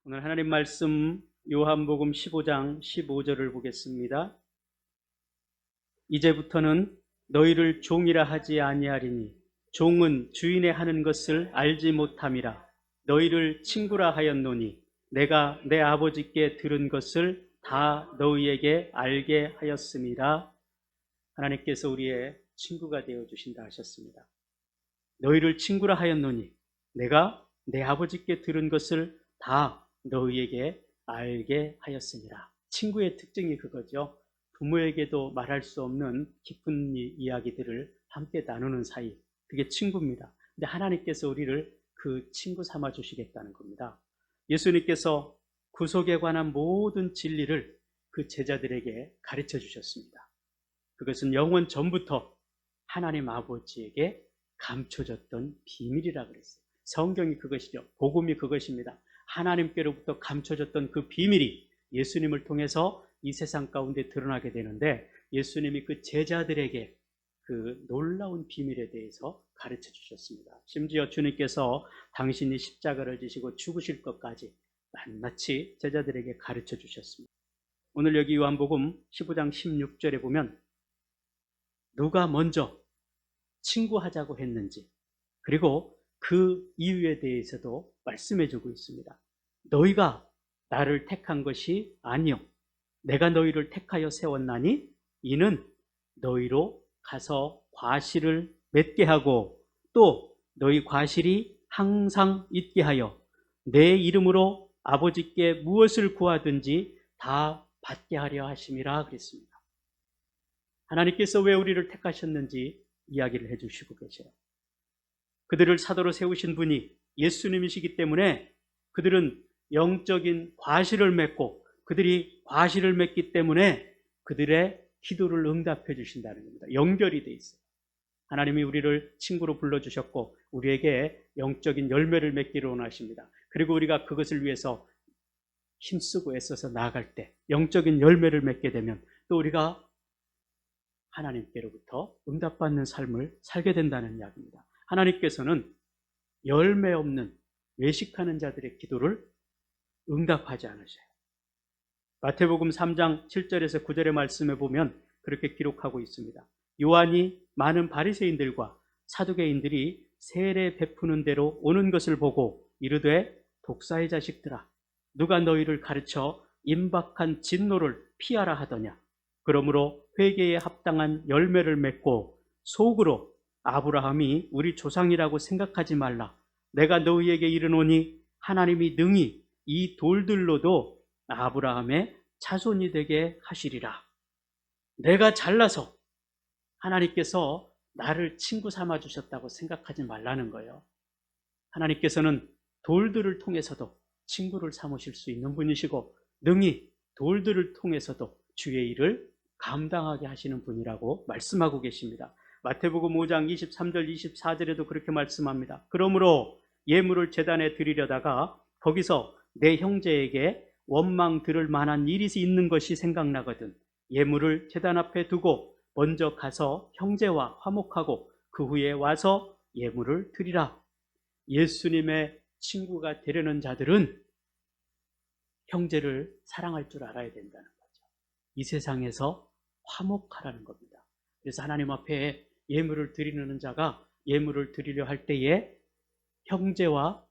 오늘 하나님 말씀 요한복음 15장 15절을 보겠습니다. 이제부터는 너희를 종이라 하지 아니하리니 종은 주인의 하는 것을 알지 못함이라. 너희를 친구라 하였노니 내가 내 아버지께 들은 것을 다 너희에게 알게 하였음이라. 하나님께서 우리의 친구가 되어 주신다 하셨습니다. 너희를 친구라 하였노니 내가 내 아버지께 들은 것을 다 너희에게 알게 하였습니다. 친구의 특징이 그거죠. 부모에게도 말할 수 없는 깊은 이야기들을 함께 나누는 사이, 그게 친구입니다. 근데 하나님께서 우리를 그 친구 삼아 주시겠다는 겁니다. 예수님께서 구속에 관한 모든 진리를 그 제자들에게 가르쳐 주셨습니다. 그것은 영원 전부터 하나님 아버지에게 감춰졌던 비밀이라 그랬어요. 성경이 그것이죠. 복음이 그것입니다. 하나님께로부터 감춰졌던 그 비밀이 예수님을 통해서 이 세상 가운데 드러나게 되는데, 예수님이 그 제자들에게 그 놀라운 비밀에 대해서 가르쳐 주셨습니다. 심지어 주님께서 당신이 십자가를 지시고 죽으실 것까지 낱낱이 제자들에게 가르쳐 주셨습니다. 오늘 여기 요한복음 15장 16절에 보면 누가 먼저 친구하자고 했는지, 그리고 그 이유에 대해서도 말씀해 주고 있습니다. 너희가 나를 택한 것이 아니요 내가 너희를 택하여 세웠나니 이는 너희로 가서 과실을 맺게 하고 또 너희 과실이 항상 있게 하여 내 이름으로 아버지께 무엇을 구하든지 다 받게 하려 하심이라 그랬습니다. 하나님께서 왜 우리를 택하셨는지 이야기를 해주시고 계세요. 그들을 사도로 세우신 분이 예수님이시기 때문에 그들은 영적인 과실을 맺고, 그들이 과실을 맺기 때문에 그들의 기도를 응답해 주신다는 겁니다. 연결이 돼 있어요. 하나님이 우리를 친구로 불러주셨고 우리에게 영적인 열매를 맺기를 원하십니다. 그리고 우리가 그것을 위해서 힘쓰고 애써서 나아갈 때 영적인 열매를 맺게 되면 또 우리가 하나님께로부터 응답받는 삶을 살게 된다는 이야기입니다. 하나님께서는 열매 없는 외식하는 자들의 기도를 응답하지 않으셔요. 마태복음 3장 7절에서 9절의 말씀에 보면 그렇게 기록하고 있습니다. 요한이 많은 바리새인들과 사두개인들이 세례 베푸는 대로 오는 것을 보고 이르되 독사의 자식들아, 누가 너희를 가르쳐 임박한 진노를 피하라 하더냐. 그러므로 회개에 합당한 열매를 맺고 속으로 아브라함이 우리 조상이라고 생각하지 말라. 내가 너희에게 이르노니 하나님이 능히 이 돌들로도 아브라함의 자손이 되게 하시리라. 내가 잘나서 하나님께서 나를 친구 삼아 주셨다고 생각하지 말라는 거예요. 하나님께서는 돌들을 통해서도 친구를 삼으실 수 있는 분이시고 능히 돌들을 통해서도 주의 일을 감당하게 하시는 분이라고 말씀하고 계십니다. 마태복음 5장 23절 24절에도 그렇게 말씀합니다. 그러므로 예물을 제단에 드리려다가 거기서 내 형제에게 원망 들을 만한 일이 있는 것이 생각나거든 예물을 제단 앞에 두고 먼저 가서 형제와 화목하고 그 후에 와서 예물을 드리라. 예수님의 친구가 되려는 자들은 형제를 사랑할 줄 알아야 된다는 거죠. 이 세상에서 화목하라는 겁니다. 그래서 하나님 앞에 예물을 드리는 자가 예물을 드리려 할 때에 형제와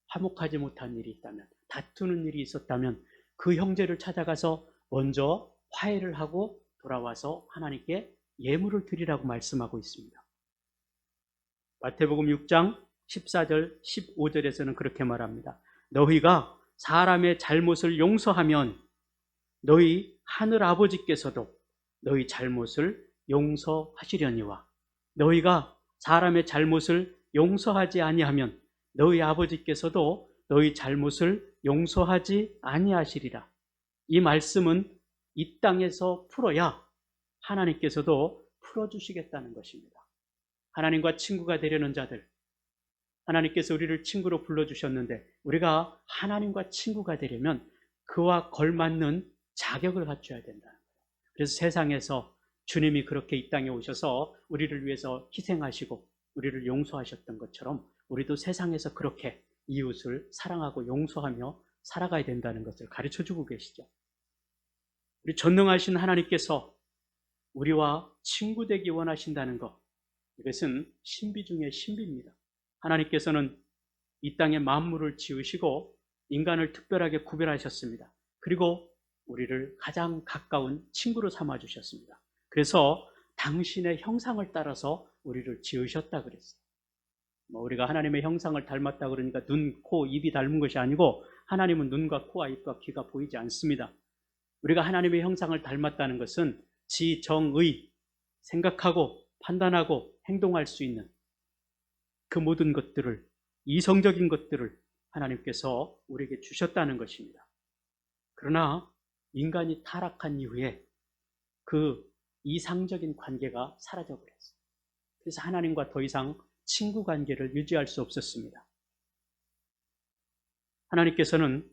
화목하지 못한 일이 있다면, 다투는 일이 있었다면 그 형제를 찾아가서 먼저 화해를 하고 돌아와서 하나님께 예물을 드리라고 말씀하고 있습니다. 마태복음 6장 14절 15절에서는 그렇게 말합니다. 너희가 사람의 잘못을 용서하면 너희 하늘 아버지께서도 너희 잘못을 용서하시려니와 너희가 사람의 잘못을 용서하지 아니하면 너희 아버지께서도 너희 잘못을 용서하지 아니하시리라. 이 말씀은 이 땅에서 풀어야 하나님께서도 풀어주시겠다는 것입니다. 하나님과 친구가 되려는 자들, 하나님께서 우리를 친구로 불러주셨는데 우리가 하나님과 친구가 되려면 그와 걸맞는 자격을 갖춰야 된다는 거예요. 그래서 세상에서 주님이 그렇게 이 땅에 오셔서 우리를 위해서 희생하시고 우리를 용서하셨던 것처럼 우리도 세상에서 그렇게 이웃을 사랑하고 용서하며 살아가야 된다는 것을 가르쳐주고 계시죠. 우리 전능하신 하나님께서 우리와 친구 되기 원하신다는 것, 이것은 신비 중의 신비입니다. 하나님께서는 이 땅에 만물을 지으시고 인간을 특별하게 구별하셨습니다. 그리고 우리를 가장 가까운 친구로 삼아주셨습니다. 그래서 당신의 형상을 따라서 우리를 지으셨다 그랬어요. 우리가 하나님의 형상을 닮았다 그러니까 눈, 코, 입이 닮은 것이 아니고 하나님은 눈과 코와 입과 귀가 보이지 않습니다. 우리가 하나님의 형상을 닮았다는 것은 지정의, 생각하고 판단하고 행동할 수 있는 그 모든 것들을, 이성적인 것들을 하나님께서 우리에게 주셨다는 것입니다. 그러나 인간이 타락한 이후에 그 이상적인 관계가 사라져버렸어요. 그래서 하나님과 더 이상 친구 관계를 유지할 수 없었습니다. 하나님께서는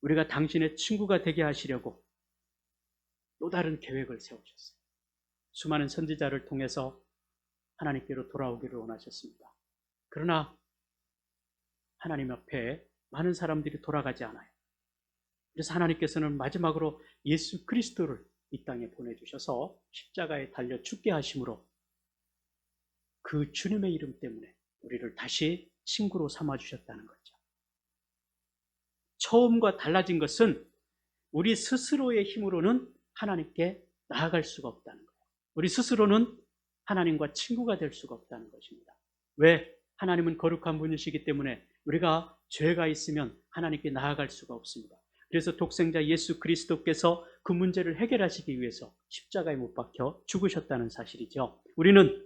우리가 당신의 친구가 되게 하시려고 또 다른 계획을 세우셨어요. 수많은 선지자를 통해서 하나님께로 돌아오기를 원하셨습니다. 그러나 하나님 앞에 많은 사람들이 돌아가지 않아요. 그래서 하나님께서는 마지막으로 예수 그리스도를 이 땅에 보내주셔서 십자가에 달려 죽게 하심으로 그 주님의 이름 때문에 우리를 다시 친구로 삼아주셨다는 거죠. 처음과 달라진 것은 우리 스스로의 힘으로는 하나님께 나아갈 수가 없다는 거예요. 우리 스스로는 하나님과 친구가 될 수가 없다는 것입니다. 왜? 하나님은 거룩한 분이시기 때문에 우리가 죄가 있으면 하나님께 나아갈 수가 없습니다. 그래서 독생자 예수 그리스도께서 그 문제를 해결하시기 위해서 십자가에 못 박혀 죽으셨다는 사실이죠. 우리는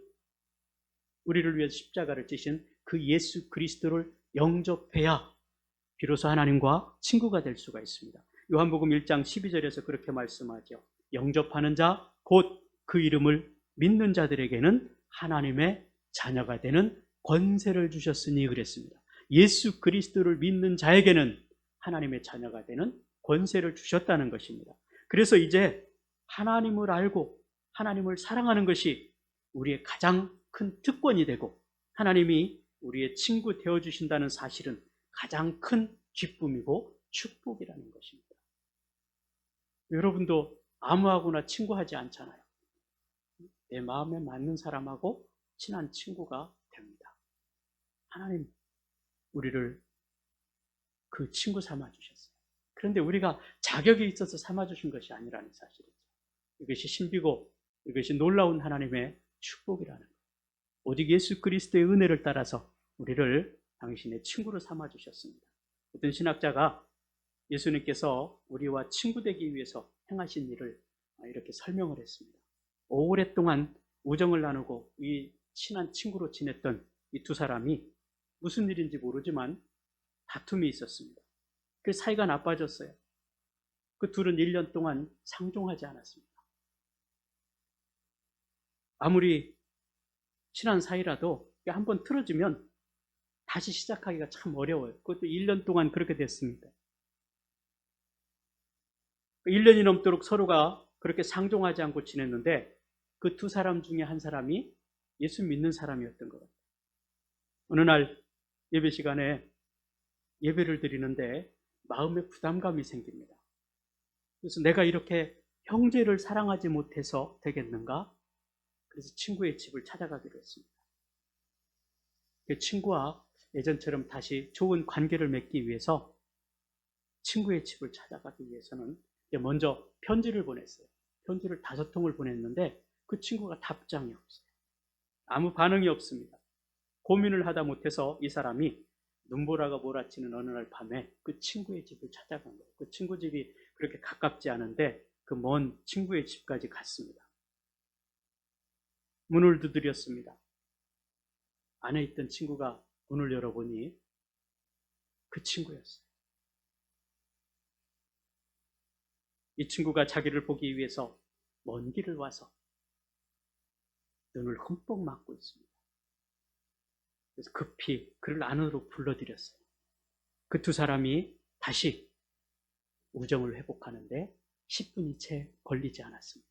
우리를 위해서 십자가를 지신 그 예수 그리스도를 영접해야 비로소 하나님과 친구가 될 수가 있습니다. 요한복음 1장 12절에서 그렇게 말씀하죠. 영접하는 자, 곧 그 이름을 믿는 자들에게는 하나님의 자녀가 되는 권세를 주셨으니 그랬습니다. 예수 그리스도를 믿는 자에게는 하나님의 자녀가 되는 권세를 주셨다는 것입니다. 그래서 이제 하나님을 알고 하나님을 사랑하는 것이 우리의 가장 큰 특권이 되고 하나님이 우리의 친구 되어주신다는 사실은 가장 큰 기쁨이고 축복이라는 것입니다. 여러분도 아무하고나 친구하지 않잖아요. 내 마음에 맞는 사람하고 친한 친구가 됩니다. 하나님 우리를 그 친구 삼아주셨어요. 그런데 우리가 자격이 있어서 삼아주신 것이 아니라는 사실이죠. 이것이 신비고 이것이 놀라운 하나님의 축복이라는 거예요. 오직 예수 그리스도의 은혜를 따라서 우리를 당신의 친구로 삼아주셨습니다. 어떤 신학자가 예수님께서 우리와 친구 되기 위해서 행하신 일을 이렇게 설명을 했습니다. 오랫동안 우정을 나누고 이 친한 친구로 지냈던 이 두 사람이 무슨 일인지 모르지만 다툼이 있었습니다. 그 사이가 나빠졌어요. 그 둘은 1년 동안 상종하지 않았습니다. 아무리 친한 사이라도 한번 틀어지면 다시 시작하기가 참 어려워요. 그것도 1년 동안 그렇게 됐습니다. 1년이 넘도록 서로가 그렇게 상종하지 않고 지냈는데 그 두 사람 중에 한 사람이 예수 믿는 사람이었던 것 같아요. 어느 날 예배 시간에 예배를 드리는데 마음에 부담감이 생깁니다. 그래서 내가 이렇게 형제를 사랑하지 못해서 되겠는가? 그래서 친구의 집을 찾아가기로 했습니다. 그 친구와 예전처럼 다시 좋은 관계를 맺기 위해서 친구의 집을 찾아가기 위해서는 먼저 편지를 보냈어요. 편지를 5통을 보냈는데 그 친구가 답장이 없어요. 아무 반응이 없습니다. 고민을 하다 못해서 이 사람이 눈보라가 몰아치는 어느 날 밤에 그 친구의 집을 찾아간 거예요. 그 친구 집이 그렇게 가깝지 않은데 그 먼 친구의 집까지 갔습니다. 문을 두드렸습니다. 안에 있던 친구가 문을 열어보니 그 친구였어요. 이 친구가 자기를 보기 위해서 먼 길을 와서 눈을 흠뻑 맞고 있습니다. 그래서 급히 그를 안으로 불러들였어요. 그 두 사람이 다시 우정을 회복하는데 10분이 채 걸리지 않았습니다.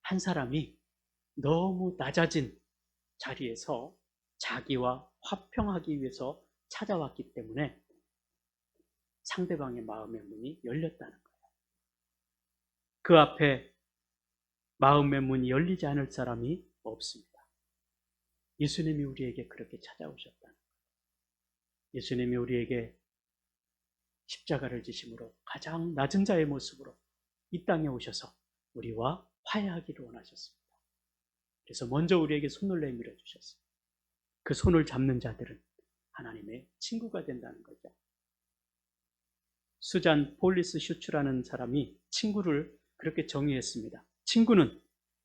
한 사람이 너무 낮아진 자리에서 자기와 화평하기 위해서 찾아왔기 때문에 상대방의 마음의 문이 열렸다는 거예요. 그 앞에 마음의 문이 열리지 않을 사람이 없습니다. 예수님이 우리에게 그렇게 찾아오셨다는 거예요. 예수님이 우리에게 십자가를 지심으로 가장 낮은 자의 모습으로 이 땅에 오셔서 우리와 화해하기를 원하셨습니다. 그래서 먼저 우리에게 손을 내밀어 주셨어요. 그 손을 잡는 자들은 하나님의 친구가 된다는 거죠. 수잔 폴리스 슈츠라는 사람이 친구를 그렇게 정의했습니다. 친구는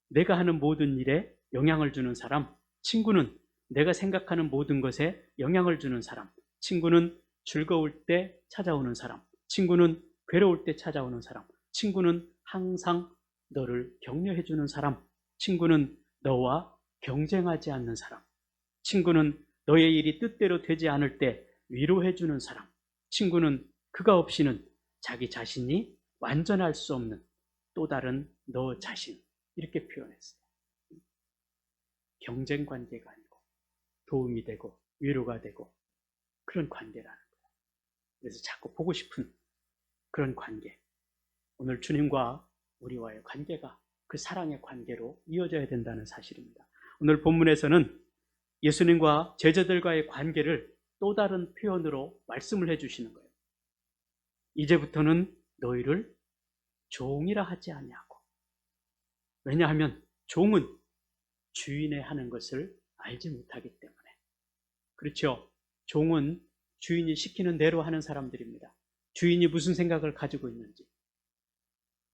내가 하는 모든 일에 영향을 주는 사람, 친구는 내가 생각하는 모든 것에 영향을 주는 사람, 친구는 즐거울 때 찾아오는 사람, 친구는 괴로울 때 찾아오는 사람, 친구는 항상 너를 격려해 주는 사람, 친구는 너와 경쟁하지 않는 사람, 친구는 너의 일이 뜻대로 되지 않을 때 위로해 주는 사람, 친구는 그가 없이는 자기 자신이 완전할 수 없는 또 다른 너 자신, 이렇게 표현했어요. 경쟁 관계가 아니고 도움이 되고 위로가 되고 그런 관계라는 거예요. 그래서 자꾸 보고 싶은 그런 관계, 오늘 주님과 우리와의 관계가 그 사랑의 관계로 이어져야 된다는 사실입니다. 오늘 본문에서는 예수님과 제자들과의 관계를 또 다른 표현으로 말씀을 해주시는 거예요. 이제부터는 너희를 종이라 하지 아니하고. 왜냐하면 종은 주인의 하는 것을 알지 못하기 때문에. 그렇죠. 종은 주인이 시키는 대로 하는 사람들입니다. 주인이 무슨 생각을 가지고 있는지,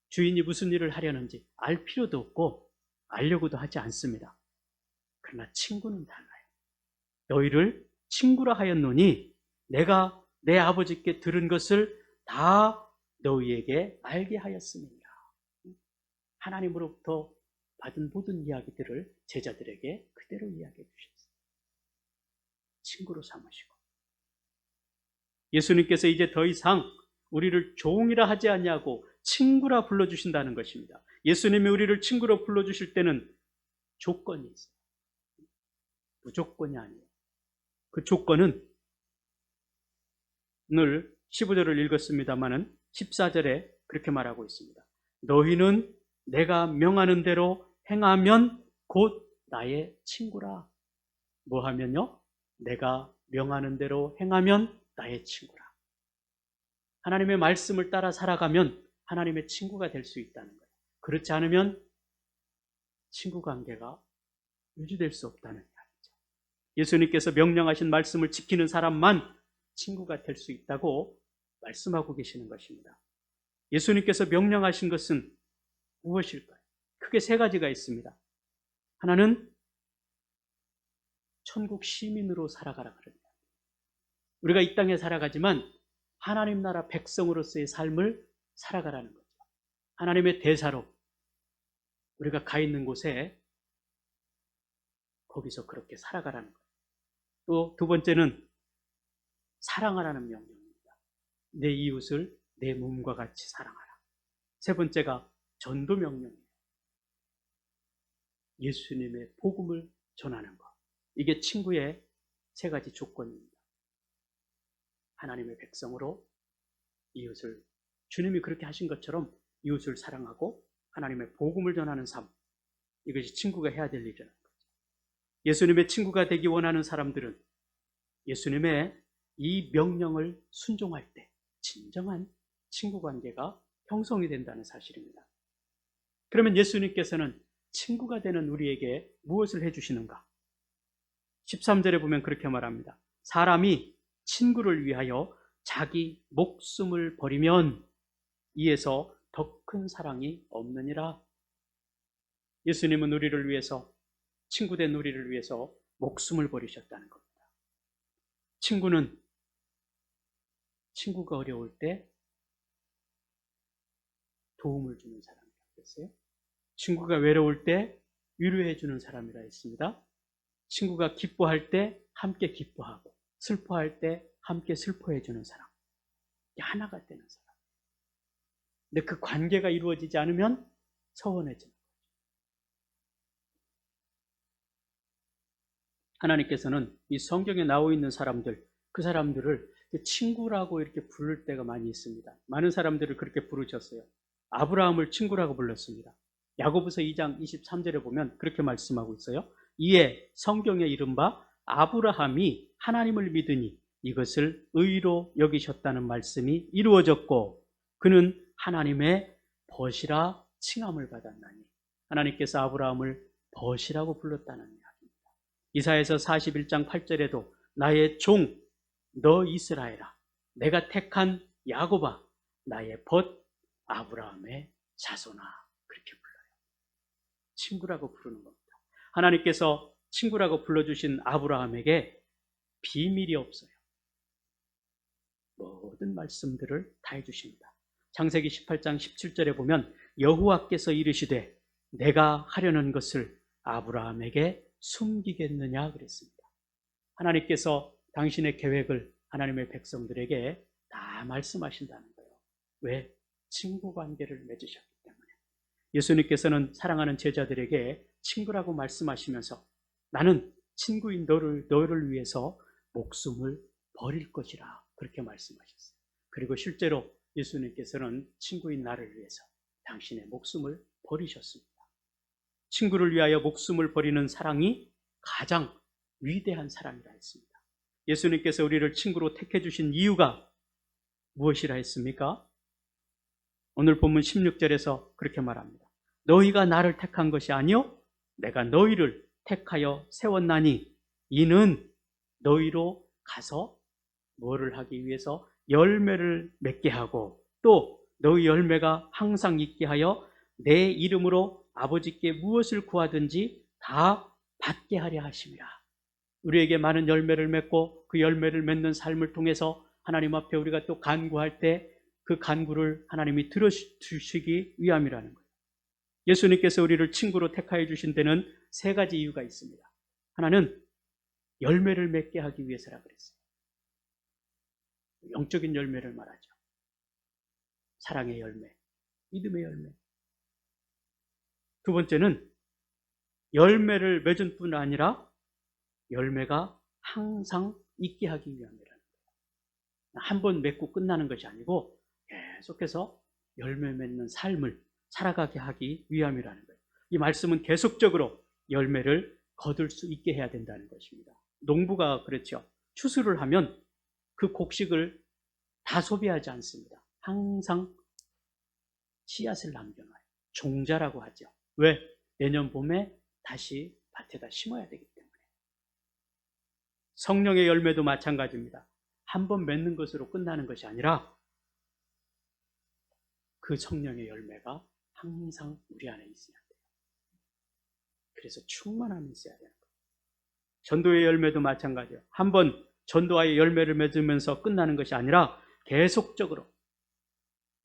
주인이 무슨 일을 하려는지 알 필요도 없고 알려고도 하지 않습니다. 그러나 친구는 달라요. 너희를 친구라 하였노니 내가 내 아버지께 들은 것을 다 너희에게 알게 하였음이니라. 하나님으로부터 받은 모든 이야기들을 제자들에게 그대로 이야기해 주셨어요. 친구로 삼으시고. 예수님께서 이제 더 이상 우리를 종이라 하지 아니하고 친구라 불러주신다는 것입니다. 예수님이 우리를 친구로 불러주실 때는 조건이 있어요. 무조건이 아니에요. 그 조건은 오늘 15절을 읽었습니다마는 14절에 그렇게 말하고 있습니다. 너희는 내가 명하는 대로 행하면 곧 나의 친구라. 뭐 하면요? 내가 명하는 대로 행하면 나의 친구라. 하나님의 말씀을 따라 살아가면 하나님의 친구가 될 수 있다는 거예요. 그렇지 않으면 친구 관계가 유지될 수 없다는 이야기죠. 예수님께서 명령하신 말씀을 지키는 사람만 친구가 될 수 있다고 말씀하고 계시는 것입니다. 예수님께서 명령하신 것은 무엇일까요? 크게 세 가지가 있습니다. 하나는 천국 시민으로 살아가라 그럽니다. 우리가 이 땅에 살아가지만 하나님 나라 백성으로서의 삶을 살아가라는 거죠. 하나님의 대사로 우리가 가 있는 곳에 거기서 그렇게 살아가라는 거예요. 또 두 번째는 사랑하라는 명령입니다. 내 이웃을 내 몸과 같이 사랑하라. 세 번째가 전도 명령이에요. 예수님의 복음을 전하는 것. 이게 친구의 세 가지 조건입니다. 하나님의 백성으로 이웃을, 주님이 그렇게 하신 것처럼 이웃을 사랑하고 하나님의 복음을 전하는 삶. 이것이 친구가 해야 될 일이라는 거죠. 예수님의 친구가 되기 원하는 사람들은 예수님의 이 명령을 순종할 때 진정한 친구 관계가 형성이 된다는 사실입니다. 그러면 예수님께서는 친구가 되는 우리에게 무엇을 해주시는가? 13절에 보면 그렇게 말합니다. 사람이 친구를 위하여 자기 목숨을 버리면 이에서 더 큰 사랑이 없느니라. 예수님은 우리를 위해서, 친구된 우리를 위해서 목숨을 버리셨다는 겁니다. 친구가 어려울 때 도움을 주는 사람이라고 했어요. 친구가 외로울 때 위로해 주는 사람이라 했습니다. 친구가 기뻐할 때 함께 기뻐하고 슬퍼할 때 함께 슬퍼해 주는 사람. 하나가 되는 사람. 근데 그 관계가 이루어지지 않으면 서운해지는 거죠. 하나님께서는 이 성경에 나와 있는 사람들, 그 사람들을 친구라고 이렇게 부를 때가 많이 있습니다. 많은 사람들을 그렇게 부르셨어요. 아브라함을 친구라고 불렀습니다. 야고보서 2장 23절에 보면 그렇게 말씀하고 있어요. 이에 성경에 이른바 아브라함이 하나님을 믿으니 이것을 의로 여기셨다는 말씀이 이루어졌고 그는 하나님의 벗이라 칭함을 받았나니 하나님께서 아브라함을 벗이라고 불렀다는 이야기입니다. 이사야서 41장 8절에도 나의 종 너 이스라엘아 내가 택한 야곱아 나의 벗 아브라함의 자손아 그렇게 불러요. 친구라고 부르는 겁니다. 하나님께서 친구라고 불러주신 아브라함에게 비밀이 없어요. 모든 말씀들을 다 해주십니다. 창세기 18장 17절에 보면 여호와께서 이르시되 내가 하려는 것을 아브라함에게 숨기겠느냐 그랬습니다. 하나님께서 당신의 계획을 하나님의 백성들에게 다 말씀하신다는 거예요. 왜? 친구 관계를 맺으셨기 때문에. 예수님께서는 사랑하는 제자들에게 친구라고 말씀하시면서 나는 친구인 너를 위해서 목숨을 버릴 것이라 그렇게 말씀하셨어요. 그리고 실제로 예수님께서는 친구인 나를 위해서 당신의 목숨을 버리셨습니다. 친구를 위하여 목숨을 버리는 사랑이 가장 위대한 사랑이라 했습니다. 예수님께서 우리를 친구로 택해 주신 이유가 무엇이라 했습니까? 오늘 본문 16절에서 그렇게 말합니다. 너희가 나를 택한 것이 아니요 내가 너희를 택하여 세웠나니 이는 너희로 가서 뭐를 하기 위해서 열매를 맺게 하고 또 너희 열매가 항상 있게 하여 내 이름으로 아버지께 무엇을 구하든지 다 받게 하려 하심이라. 우리에게 많은 열매를 맺고 그 열매를 맺는 삶을 통해서 하나님 앞에 우리가 또 간구할 때 그 간구를 하나님이 들어주시기 위함이라는 거예요. 예수님께서 우리를 친구로 택하여 주신 데는 세 가지 이유가 있습니다. 하나는 열매를 맺게 하기 위해서라 그랬어요. 영적인 열매를 말하죠. 사랑의 열매, 믿음의 열매. 두 번째는 열매를 맺은 뿐 아니라 열매가 항상 있게 하기 위함이라는 거예요. 한 번 맺고 끝나는 것이 아니고 계속해서 열매 맺는 삶을 살아가게 하기 위함이라는 거예요. 이 말씀은 계속적으로 열매를 거둘 수 있게 해야 된다는 것입니다. 농부가 그렇죠. 추수를 하면 그 곡식을 다 소비하지 않습니다. 항상 씨앗을 남겨놔요. 종자라고 하죠. 왜? 내년 봄에 다시 밭에다 심어야 되기 때문에. 성령의 열매도 마찬가지입니다. 한 번 맺는 것으로 끝나는 것이 아니라 그 성령의 열매가 항상 우리 안에 있어야 돼요. 그래서 충만함이 있어야 되는 거예요. 전도의 열매도 마찬가지예요. 한 번 전도와의 열매를 맺으면서 끝나는 것이 아니라 계속적으로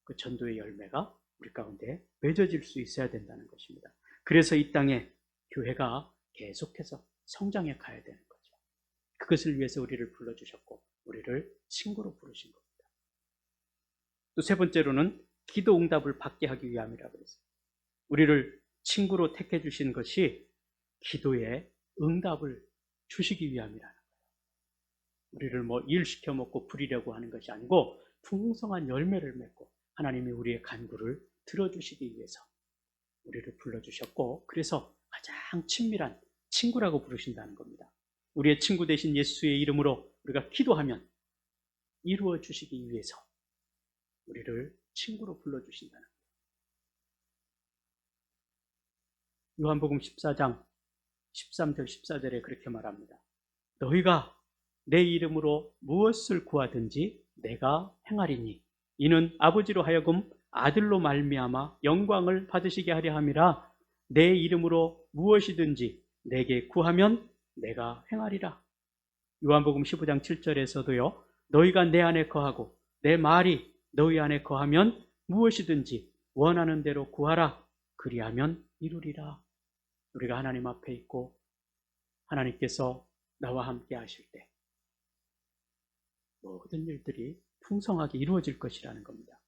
그 전도의 열매가 우리 가운데 맺어질 수 있어야 된다는 것입니다. 그래서 이 땅에 교회가 계속해서 성장해 가야 되는 거죠. 그것을 위해서 우리를 불러주셨고 우리를 친구로 부르신 겁니다. 또 세 번째로는 기도 응답을 받게 하기 위함이라고 그랬어요. 우리를 친구로 택해 주신 것이 기도에 응답을 주시기 위함이라는 거예요. 우리를 뭐 일 시켜 먹고 부리려고 하는 것이 아니고 풍성한 열매를 맺고 하나님이 우리의 간구를 들어주시기 위해서 우리를 불러주셨고 그래서 가장 친밀한 친구라고 부르신다는 겁니다. 우리의 친구 되신 예수의 이름으로 우리가 기도하면 이루어 주시기 위해서 우리를 친구로 불러주신다는 거예요. 요한복음 14장 13절 14절에 그렇게 말합니다. 너희가 내 이름으로 무엇을 구하든지 내가 행하리니 이는 아버지로 하여금 아들로 말미암아 영광을 받으시게 하려 함이라. 내 이름으로 무엇이든지 내게 구하면 내가 행하리라. 요한복음 15장 7절에서도요. 너희가 내 안에 거하고 내 말이 너희 안에 거하면 무엇이든지 원하는 대로 구하라. 그리하면 이루리라. 우리가 하나님 앞에 있고 하나님께서 나와 함께 하실 때 모든 일들이 풍성하게 이루어질 것이라는 겁니다.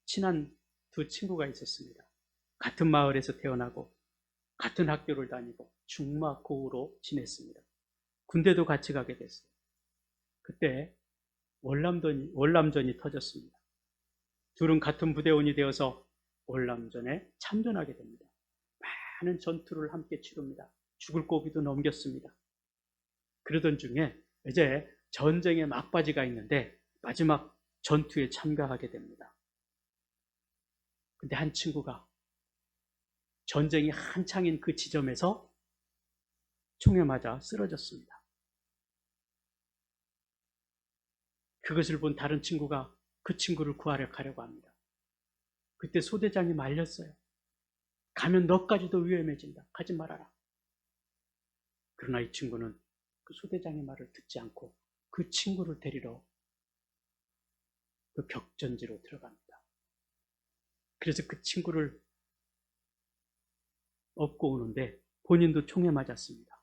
친한 두 친구가 있었습니다. 같은 마을에서 태어나고 같은 학교를 다니고 중마고우로 지냈습니다. 군대도 같이 가게 됐어요. 그때 월남전이 터졌습니다. 둘은 같은 부대원이 되어서 월남전에 참전하게 됩니다. 많은 전투를 함께 치릅니다. 죽을 고비도 넘겼습니다. 그러던 중에 이제 전쟁의 막바지가 있는데 마지막 전투에 참가하게 됩니다. 근데 한 친구가 전쟁이 한창인 그 지점에서 총에 맞아 쓰러졌습니다. 그것을 본 다른 친구가 그 친구를 구하러 가려고 합니다. 그때 소대장이 말렸어요. 가면 너까지도 위험해진다. 가지 말아라. 그러나 이 친구는 그 소대장의 말을 듣지 않고 그 친구를 데리러 그 격전지로 들어갑니다. 그래서 그 친구를 업고 오는데 본인도 총에 맞았습니다.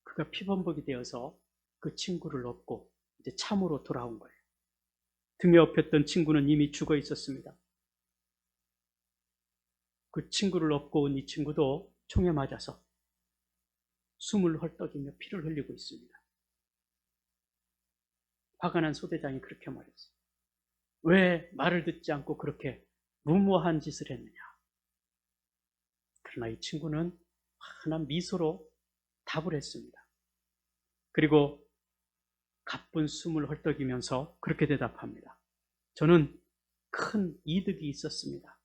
그가 피범벅이 되어서 그 친구를 업고 이제 참으로 돌아온 거예요. 등에 업혔던 친구는 이미 죽어 있었습니다. 그 친구를 업고 온 이 친구도 총에 맞아서 숨을 헐떡이며 피를 흘리고 있습니다. 화가 난 소대장이 그렇게 말했어요. 왜 말을 듣지 않고 그렇게 무모한 짓을 했느냐. 그러나 이 친구는 환한 미소로 답을 했습니다. 그리고 가쁜 숨을 헐떡이면서 그렇게 대답합니다. 저는 큰 이득이 있었습니다.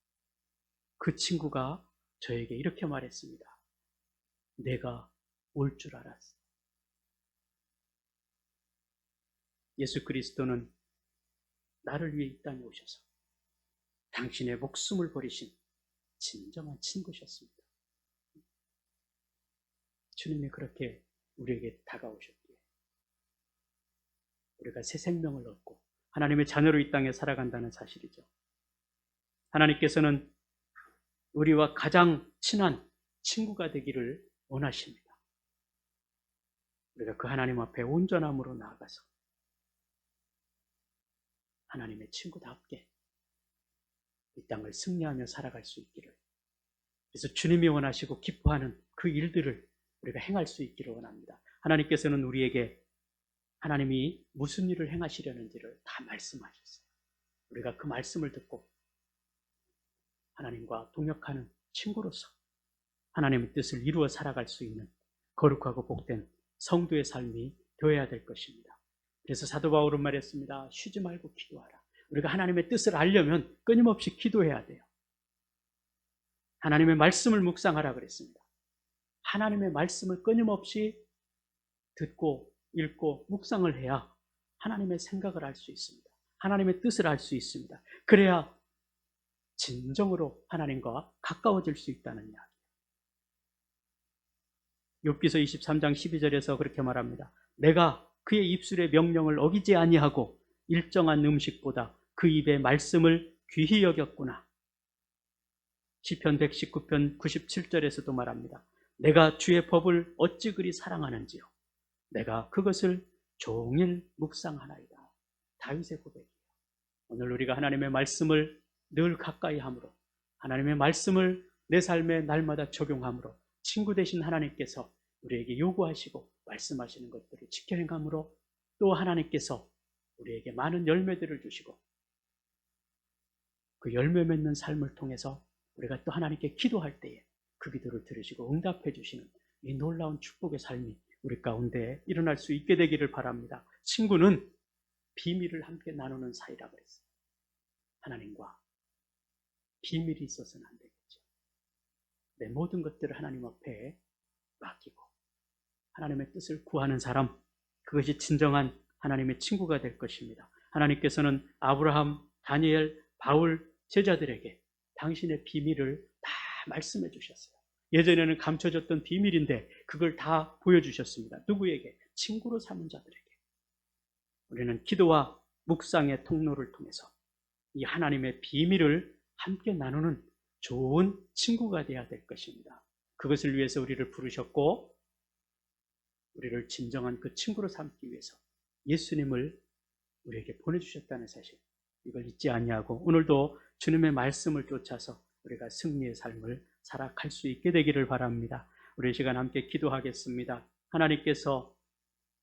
그 친구가 저에게 이렇게 말했습니다. 내가 올 줄 알았어. 예수 그리스도는 나를 위해 이 땅에 오셔서 당신의 목숨을 버리신 진정한 친구셨습니다. 주님이 그렇게 우리에게 다가오셨기에 우리가 새 생명을 얻고 하나님의 자녀로 이 땅에 살아간다는 사실이죠. 하나님께서는 우리와 가장 친한 친구가 되기를 원하십니다. 우리가 그 하나님 앞에 온전함으로 나아가서 하나님의 친구답게 이 땅을 승리하며 살아갈 수 있기를, 그래서 주님이 원하시고 기뻐하는 그 일들을 우리가 행할 수 있기를 원합니다. 하나님께서는 우리에게 하나님이 무슨 일을 행하시려는지를 다 말씀하셨어요. 우리가 그 말씀을 듣고 하나님과 동역하는 친구로서 하나님의 뜻을 이루어 살아갈 수 있는 거룩하고 복된 성도의 삶이 되어야 될 것입니다. 그래서 사도 바울은 말했습니다. 쉬지 말고 기도하라. 우리가 하나님의 뜻을 알려면 끊임없이 기도해야 돼요. 하나님의 말씀을 묵상하라 그랬습니다. 하나님의 말씀을 끊임없이 듣고 읽고 묵상을 해야 하나님의 생각을 알 수 있습니다. 하나님의 뜻을 알 수 있습니다. 그래야 진정으로 하나님과 가까워질 수 있다는 이야기. 욥기서 23장 12절에서 그렇게 말합니다. 내가 그의 입술의 명령을 어기지 아니하고 일정한 음식보다 그 입의 말씀을 귀히 여겼구나. 시편 119편 97절에서도 말합니다. 내가 주의 법을 어찌 그리 사랑하는지요. 내가 그것을 종일 묵상하나이다. 다윗의 고백이에요. 오늘 우리가 하나님의 말씀을 늘 가까이 함으로, 하나님의 말씀을 내 삶에 날마다 적용함으로 친구 되신 하나님께서 우리에게 요구하시고 말씀하시는 것들을 지켜 행함으로 또 하나님께서 우리에게 많은 열매들을 주시고 그 열매 맺는 삶을 통해서 우리가 또 하나님께 기도할 때에 그 기도를 들으시고 응답해 주시는 이 놀라운 축복의 삶이 우리 가운데 일어날 수 있게 되기를 바랍니다. 친구는 비밀을 함께 나누는 사이라고 그랬어요. 하나님과 비밀이 있어서는 안 되겠죠. 내 모든 것들을 하나님 앞에 맡기고 하나님의 뜻을 구하는 사람, 그것이 진정한 하나님의 친구가 될 것입니다. 하나님께서는 아브라함, 다니엘, 바울 제자들에게 당신의 비밀을 다 말씀해 주셨어요. 예전에는 감춰졌던 비밀인데 그걸 다 보여주셨습니다. 누구에게? 친구로 삼은 자들에게. 우리는 기도와 묵상의 통로를 통해서 이 하나님의 비밀을 함께 나누는 좋은 친구가 되어야 될 것입니다. 그것을 위해서 우리를 부르셨고 우리를 진정한 그 친구로 삼기 위해서 예수님을 우리에게 보내주셨다는 사실, 이걸 잊지 아니하고 오늘도 주님의 말씀을 쫓아서 우리가 승리의 삶을 살아갈 수 있게 되기를 바랍니다. 우리 이 시간 함께 기도하겠습니다. 하나님께서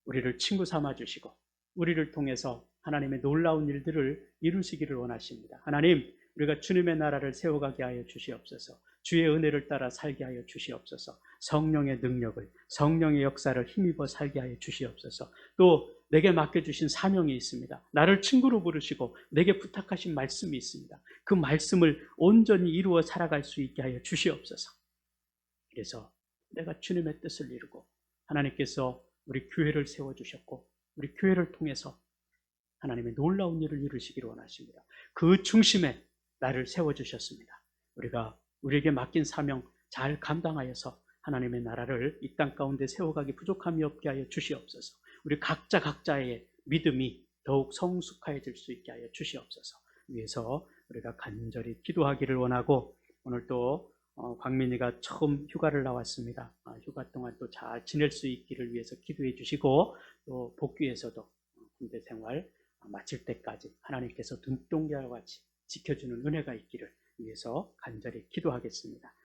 우리를 친구 삼아 주시고 우리를 통해서 하나님의 놀라운 일들을 이루시기를 원하십니다. 하나님, 우리가 주님의 나라를 세워가게 하여 주시옵소서. 주의 은혜를 따라 살게 하여 주시옵소서. 성령의 능력을, 성령의 역사를 힘입어 살게 하여 주시옵소서. 또 내게 맡겨주신 사명이 있습니다. 나를 친구로 부르시고 내게 부탁하신 말씀이 있습니다. 그 말씀을 온전히 이루어 살아갈 수 있게 하여 주시옵소서. 그래서 내가 주님의 뜻을 이루고 하나님께서 우리 교회를 세워주셨고 우리 교회를 통해서 하나님의 놀라운 일을 이루시기를 원하십니다. 그 중심에 나를 세워주셨습니다. 우리가 우리에게 맡긴 사명 잘 감당하여서 하나님의 나라를 이 땅 가운데 세워가기 부족함이 없게 하여 주시옵소서. 우리 각자의 믿음이 더욱 성숙해질 수 있게 하여 주시옵소서. 위해서 우리가 간절히 기도하기를 원하고, 오늘 또 광민이가 처음 휴가를 나왔습니다. 휴가 동안 또 잘 지낼 수 있기를 위해서 기도해 주시고, 또 복귀에서도 군대 생활 마칠 때까지 하나님께서 눈동자와 같이 지켜주는 은혜가 있기를 위해서 간절히 기도하겠습니다.